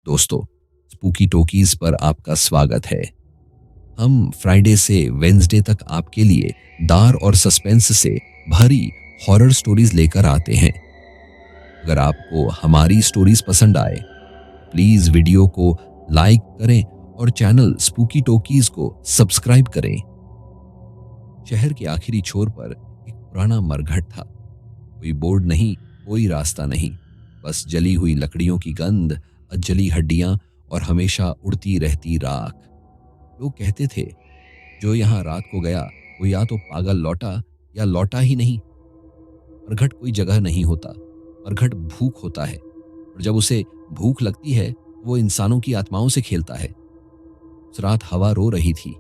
दोस्तों, spooky talkies पर आपका स्वागत है। हम फ्राइडे से वेंसडे तक आपके लिए दार और सस्पेंस से भरी हॉरर स्टोरीज लेकर आते हैं। अगर आपको हमारी स्टोरीज पसंद आए, प्लीज वीडियो को लाइक करें और चैनल स्पूकी टॉकीज को सब्सक्राइब करें। शहर के आखिरी छोर पर एक पुराना मरघट था। कोई बोर्ड नहीं, कोई रास्ता नहीं, बस जली हुई लकड़ियों की गंध, जली हड्डियां और हमेशा उड़ती रहती राख। लोग कहते थे, जो यहाँ रात को गया वो या तो पागल लौटा या लौटा ही नहीं। मरघट कोई जगह नहीं होता, मरघट भूख होता है, और जब उसे भूख लगती है वो इंसानों की आत्माओं से खेलता है। उस रात हवा रो रही थी,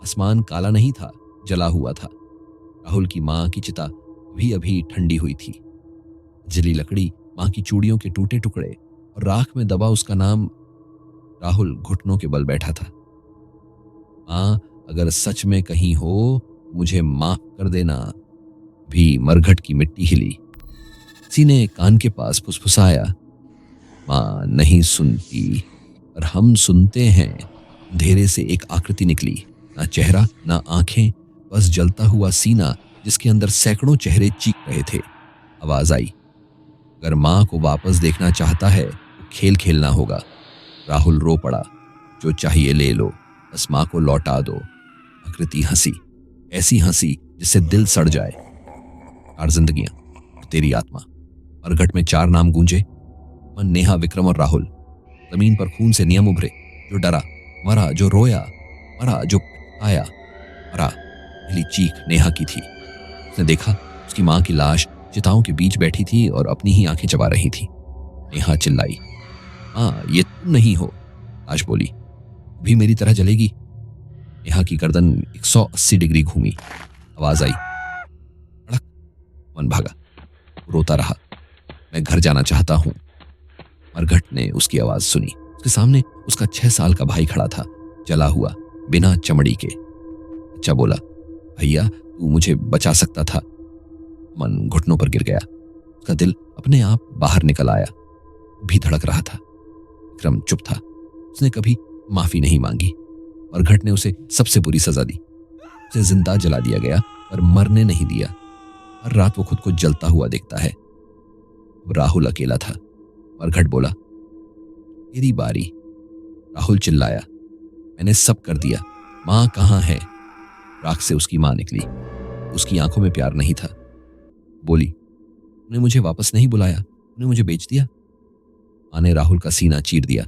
आसमान काला नहीं था, जला हुआ था। राहुल की माँ की चिता अभी अभी ठंडी हुई थी। जली लकड़ी, माँ की चूड़ियों के टूटे टुकड़े और राख में दबा उसका नाम। राहुल घुटनों के बल बैठा था। माँ, अगर सच में कहीं हो मुझे माफ कर देना। भी मरघट की मिट्टी हिली। किसी ने कान के पास फुसफुसाया, माँ नहीं सुनती पर हम सुनते हैं। अंधेरे से एक आकृति निकली, ना चेहरा ना आंखें, बस जलता हुआ सीना जिसके अंदर सैकड़ों चेहरे चीख रहे थे। आवाज आई, अगर माँ को वापस देखना चाहता है तो खेल खेलना होगा। राहुल रो पड़ा, जो चाहिए ले लो, बस माँ को लौटा दो। आकृति हंसी, ऐसी हंसी जिससे दिल सड़ जाए। 4 जिंदगियां और तेरी आत्मा। मरघट में 4 नाम गूंजे, मन, नेहा, विक्रम और राहुल। जमीन पर खून से नियम उभरे, जो डरा, मरा, जो रोया, मरा, जो आया, मरा। पहली चीख नेहा की थी। उसने देखा उसकी माँ की लाश चिताओं के बीच बैठी थी और अपनी ही आंखें चबा रही थी। नेहा चिल्लाई, हाँ ये तुम नहीं हो। लाश बोली, भी मेरी तरह जलेगी। नेहा की गर्दन 180 डिग्री घूमी। आवाज आई, अड़क। मन भागा, रोता रहा, मैं घर जाना चाहता हूं। मरघट ने उसकी आवाज सुनी। उसके सामने उसका 6 साल का भाई खड़ा था, जला हुआ, बिना चमड़ी के। बच्चा बोला, भैया तू मुझे बचा सकता था। मन घुटनों पर गिर गया। उसका दिल अपने आप बाहर निकल आया, भी धड़क रहा था। विक्रम चुप था। उसने कभी माफी नहीं मांगी। मरघट ने उसे सबसे बुरी सजा दी। उसे जिंदा जला दिया गया पर मरने नहीं दिया। हर रात वो खुद को जलता हुआ देखता है। अब राहुल अकेला था। मरघट बोला, तेरी बारी। राहुल चिल्लाया, मैंने सब कर दिया, माँ कहाँ है? राख से उसकी माँ निकली। उसकी आंखों में प्यार नहीं था। बोली, तूने मुझे वापस नहीं बुलाया, तूने मुझे बेच दिया। माँ ने राहुल का सीना चीर दिया,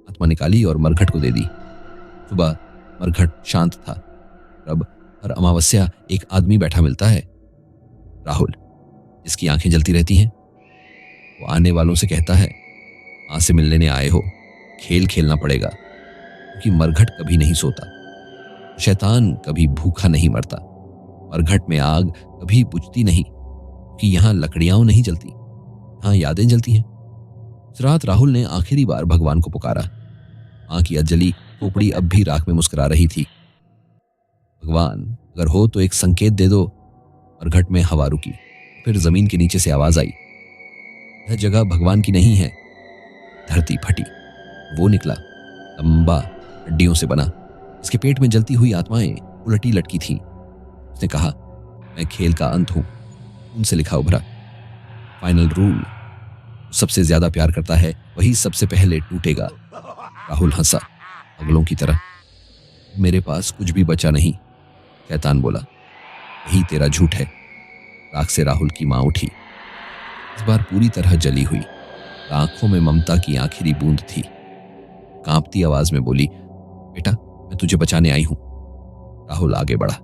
आत्मा निकाली और मरघट को दे दी। सुबह मरघट शांत था। अब हर अमावस्या एक आदमी बैठा मिलता है। राहुल, जिसकी आंखें जलती रहती हैं। वो आने वालों से कहता है, माँ से मिलने ने आए हो, खेल खेलना पड़ेगा, क्योंकि मरघट कभी नहीं सोता। शैतान कभी भूखा नहीं मरता। मरघट में आग कभी बुझती नहीं, कि यहाँ लकड़ियां नहीं जलती, यहाँ यादें जलती हैं। उस रात राहुल ने आखिरी बार भगवान को पुकारा। माँ की अजली खोपड़ी अब भी राख में मुस्कुरा रही थी। भगवान, अगर हो तो एक संकेत दे दो। मरघट में हवा रुकी, फिर जमीन के नीचे से आवाज आई, यह जगह भगवान की नहीं है। धरती फटी। वो निकला, लंबा, हड्डियों से बना। इसके पेट में जलती हुई आत्माएं उलटी लटकी थीं। उसने कहा, मैं खेल का अंत हूं। उनसे लिखा उभरा, फाइनल रूल, सबसे ज्यादा प्यार करता है वही सबसे पहले टूटेगा। राहुल हंसा, अगलों की तरह। मेरे पास कुछ भी बचा नहीं। शैतान बोला, यही तेरा झूठ है। राख से राहुल की मां उठी, इस बार पूरी तरह जली हुई। आंखों में ममता की आखिरी बूंद थी। कांपती आवाज में बोली, बेटा मैं तुझे बचाने आई हूं। राहुल आगे बढ़ा।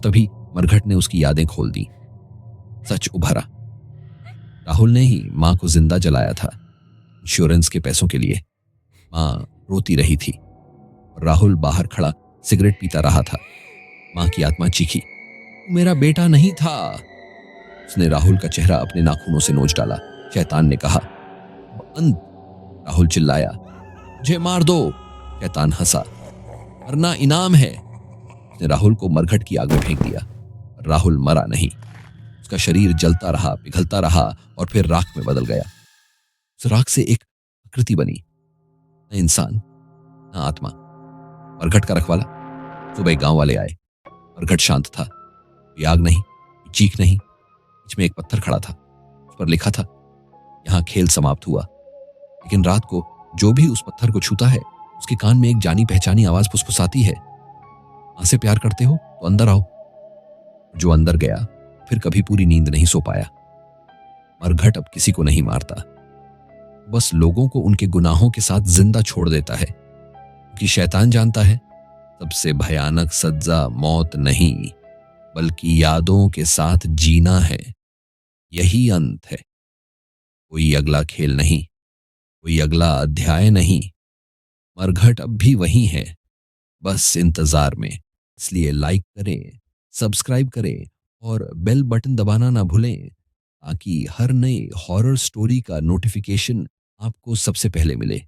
तभी मरघट ने उसकी यादें खोल दी। सच उभरा, राहुल ने ही मां को जिंदा जलाया था, इंश्योरेंस के पैसों के लिए। मां रोती रही थी और राहुल बाहर खड़ा सिगरेट पीता रहा था। मां की आत्मा चीखी, मेरा बेटा नहीं था। उसने राहुल का चेहरा अपने नाखूनों से नोच डाला। शैतान ने कहा, बंद। राहुल चिल्लाया, मुझे मार दो। शैतान हंसा, मरना इनाम है। उसने राहुल को मरघट की आग में फेंक दिया। राहुल मरा नहीं। उसका शरीर जलता रहा, पिघलता रहा और फिर राख में बदल गया। उस राख से एक आकृति बनी, न इंसान, न आत्मा। मरघट का रखवाला। सुबह गांव वाले आए। मरघट शांत था। कोई आग नहीं, कोई चीख नहीं। बीच में एक पत्थर खड़ा था। उस पर लिखा था, यहाँ खेल समाप्त हुआ। लेकिन रात को जो भी उस पत्थर को छूता है, उसके कान में एक जानी पहचानी आवाज फुसफुसाती है, मां से प्यार करते हो तो अंदर आओ। जो अंदर गया फिर कभी पूरी नींद नहीं सो पाया। मरघट अब किसी को नहीं मारता, बस लोगों को उनके गुनाहों के साथ जिंदा छोड़ देता है, क्योंकि शैतान जानता है सबसे भयानक सज्जा मौत नहीं, बल्कि यादों के साथ जीना है। यही अंत है। कोई अगला खेल नहीं, कोई अगला अध्याय नहीं। मरघट अब भी वही है, बस इंतजार में। इसलिए लाइक करें, सब्सक्राइब करें और बेल बटन दबाना ना भूलें, ताकि हर नए हॉरर स्टोरी का नोटिफिकेशन आपको सबसे पहले मिले।